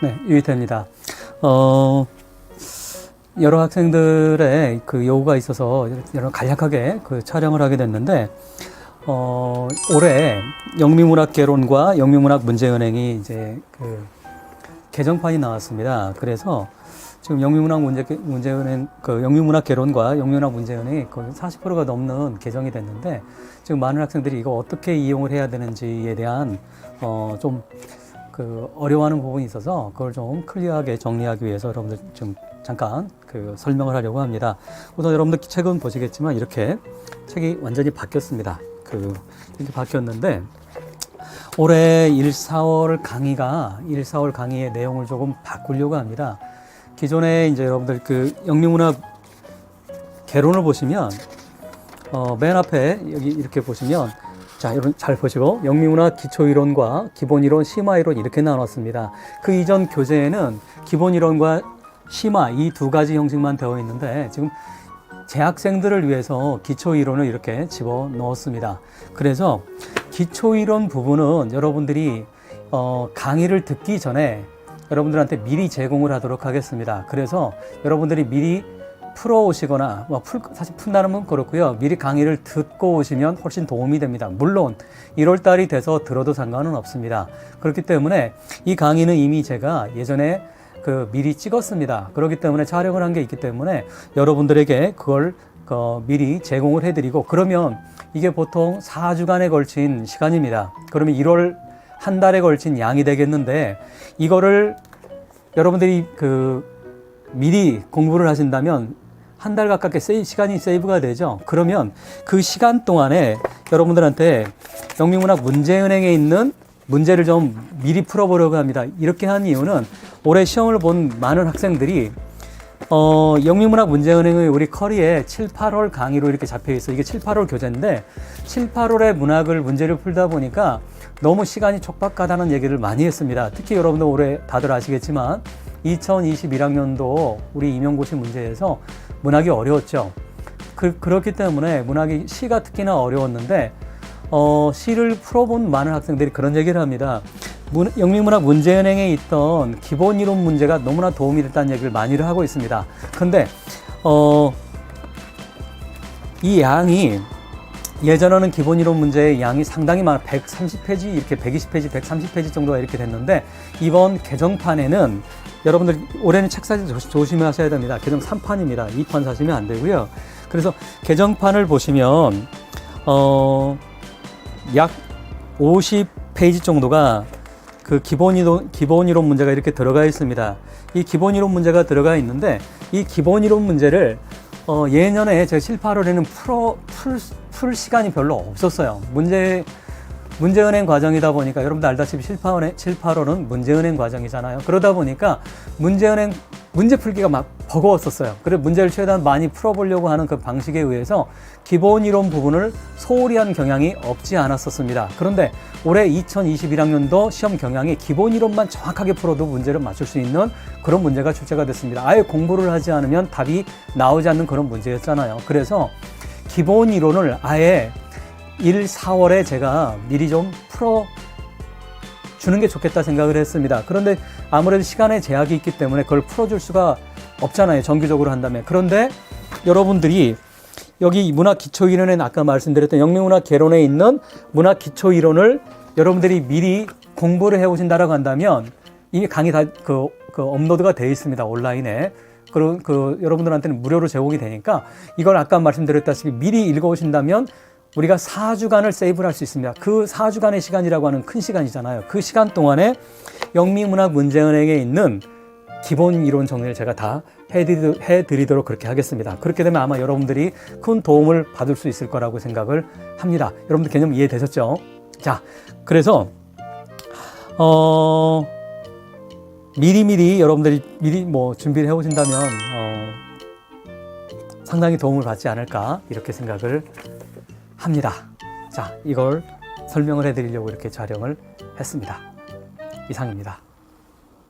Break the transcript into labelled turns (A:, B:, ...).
A: 네, 유희태입니다. 여러 학생들의 그 요구가 있어서 여러 간략하게 그 촬영을 하게 됐는데, 올해 영미문학개론과 영미문학 문제은행이 이제 그 개정판이 나왔습니다. 그래서 지금 문제은행, 그 영미문학개론과 영미문학 문제은행이 거의 40%가 넘는 개정이 됐는데, 지금 많은 학생들이 이거 어떻게 이용을 해야 되는지에 대한, 좀 어려워하는 부분이 있어서 그걸 좀 클리어하게 정리하기 위해서 여러분들 좀 잠깐 설명을 하려고 합니다. 우선 여러분들 책은 보시겠지만 이렇게 책이 완전히 바뀌었습니다. 이렇게 바뀌었는데, 올해 1, 4월 강의의 내용을 조금 바꾸려고 합니다. 기존에 이제 여러분들 영미문학 개론을 보시면, 맨 앞에 여기 이렇게 보시면, 자, 여러분 잘 보시고, 영미문학 기초이론과 기본이론, 심화이론 이렇게 나눴습니다. 그 이전 교재에는 기본이론과 심화 이 두 가지 형식만 되어 있는데, 지금 재학생들을 위해서 기초이론을 이렇게 집어 넣었습니다. 그래서 기초이론 부분은 여러분들이 강의를 듣기 전에 여러분들한테 미리 제공을 하도록 하겠습니다. 그래서 여러분들이 미리 풀어오시거나, 사실 푼다는 건 그렇고요. 미리 강의를 듣고 오시면 훨씬 도움이 됩니다. 물론 1월 달이 돼서 들어도 상관은 없습니다. 그렇기 때문에 이 강의는 이미 제가 예전에 미리 찍었습니다. 그렇기 때문에 촬영을 한 게 있기 때문에 여러분들에게 그걸 미리 제공을 해드리고, 그러면 이게 보통 4주간에 걸친 시간입니다. 그러면 1월 한 달에 걸친 양이 되겠는데, 이거를 여러분들이 미리 공부를 하신다면 한 달 가깝게 시간이 세이브가 되죠. 그러면 그 시간 동안에 여러분들한테 영미문학 문제은행에 있는 문제를 좀 미리 풀어보려고 합니다. 이렇게 한 이유는 올해 시험을 본 많은 학생들이 영미문학 문제은행의 우리 커리에 7, 8월 강의로 이렇게 잡혀 있어요. 이게 7, 8월 교재인데 7, 8월에 문제를 풀다 보니까 너무 시간이 촉박하다는 얘기를 많이 했습니다. 특히 여러분들 올해 다들 아시겠지만 2021학년도 우리 임용고시 문제에서 문학이 어려웠죠. 그렇기 때문에 시가 특히나 어려웠는데, 시를 풀어본 많은 학생들이 그런 얘기를 합니다. 영미문학 문제은행에 있던 기본 이론 문제가 너무나 도움이 됐다는 얘기를 많이들 하고 있습니다. 근데 이 양이 예전에는 기본 이론 문제의 양이 상당히 많아 130페이지, 이렇게 120페이지, 130페이지 정도가 이렇게 됐는데, 이번 개정판에는 여러분들 올해는 책 사실 조심하셔야 됩니다. 개정 3판입니다. 2판 사시면 안 되고요. 그래서 개정판을 보시면 약 50페이지 정도가 기본 이론 문제가 이렇게 들어가 있습니다. 이 기본 이론 문제가 들어가 있는데, 이 기본 이론 문제를 예년에 제가 7, 8월에는 풀 시간이 별로 없었어요. 문제은행 과정이다 보니까 여러분들 알다시피 7, 8월은 문제은행 과정이잖아요. 그러다 보니까 문제 풀기가 막 버거웠었어요. 그래서 문제를 최대한 많이 풀어보려고 하는 그 방식에 의해서 기본 이론 부분을 소홀히 한 경향이 없지 않았었습니다. 그런데 올해 2021학년도 시험 경향이 기본 이론만 정확하게 풀어도 문제를 맞출 수 있는 그런 문제가 출제가 됐습니다. 아예 공부를 하지 않으면 답이 나오지 않는 그런 문제였잖아요. 그래서 기본 이론을 아예 1, 4월에 제가 미리 좀 풀어주는 게 좋겠다 생각을 했습니다. 그런데 아무래도 시간의 제약이 있기 때문에 그걸 풀어줄 수가 없잖아요. 정기적으로 한다면. 그런데 여러분들이 여기 문학 기초이론에 아까 말씀드렸던 영미문학 개론에 있는 문학 기초이론을 여러분들이 미리 공부를 해오신다라고 한다면 이미 강의 다 업로드가 되어 있습니다. 온라인에. 여러분들한테는 무료로 제공이 되니까 이걸 아까 말씀드렸다시피 미리 읽어오신다면 우리가 4주간을 세이브를 할 수 있습니다. 그 4주간의 시간이라고 하는 큰 시간이잖아요. 그 시간 동안에 영미문학 문제은행에 있는 기본 이론 정리를 제가 다 해드리도록 그렇게 하겠습니다. 그렇게 되면 아마 여러분들이 큰 도움을 받을 수 있을 거라고 생각을 합니다. 여러분들 개념 이해되셨죠? 자, 그래서 미리 여러분들이 미리 준비를 해오신다면 상당히 도움을 받지 않을까 이렇게 생각을 합니다. 자, 이걸 설명을 해드리려고 이렇게 촬영을 했습니다. 이상입니다.